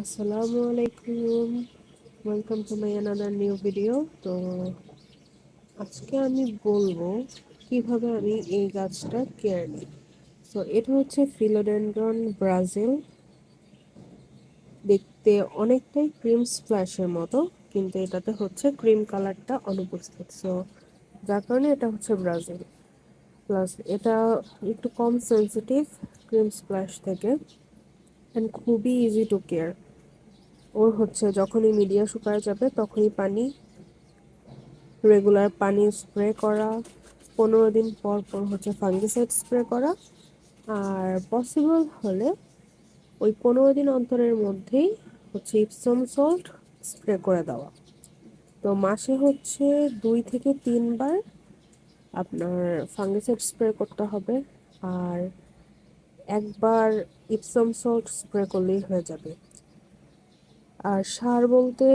আসসালামু আলাইকুম, welcome to my another new video. তো আজকে আমি বলবো কিভাবে আমি এই গাছটা কেয়ার নিই। তো এটা হচ্ছে ফিলোডেন্ড্রন ব্রাজিল। দেখতে অনেকটাই ক্রিম স্প্ল্যাশের মতো, কিন্তু এটাতে হচ্ছে ক্রিম কালারটা অনুপস্থিত। সো যার কারণে এটা হচ্ছে ব্রাজিল। প্লাস এটা একটু কম সেন্সিটিভ ক্রিম স্প্ল্যাশ থেকে, অ্যান্ড খুবই ইজি টু কেয়ার। ওর হচ্ছে যখনই মিডিয়া শুকায় যাবে তখনই রেগুলার পানি স্প্রে করা, 15 দিন পর পর হচ্ছে ফাঙ্গিসাইড স্প্রে করা, আর পসিবল হলে ওই 15 দিন অন্তরের মধ্যেই হচ্ছে ইপসম সল্ট স্প্রে করে দেওয়া। তো মাসে হচ্ছে 2 থেকে 3 বার আপনার ফাঙ্গিসাইড স্প্রে করতে হবে, আর একবার ইপসম সল্ট স্প্রে করলেই হয়ে যাবে। আর সার বলতে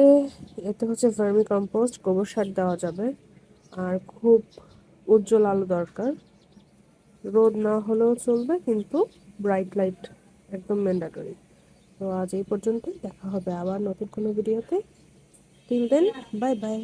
এতে হচ্ছে ভার্মি কম্পোস্ট, গোবর সার দেওয়া যাবে। আর খুব উজ্জ্বল আলো দরকার, রোদ না হলেও চলবে, কিন্তু ব্রাইট লাইট একদম ম্যান্ডেটরি। তো আজ এই পর্যন্তই, দেখা হবে আবার নতুন কোনো ভিডিওতে। Till then, bye by.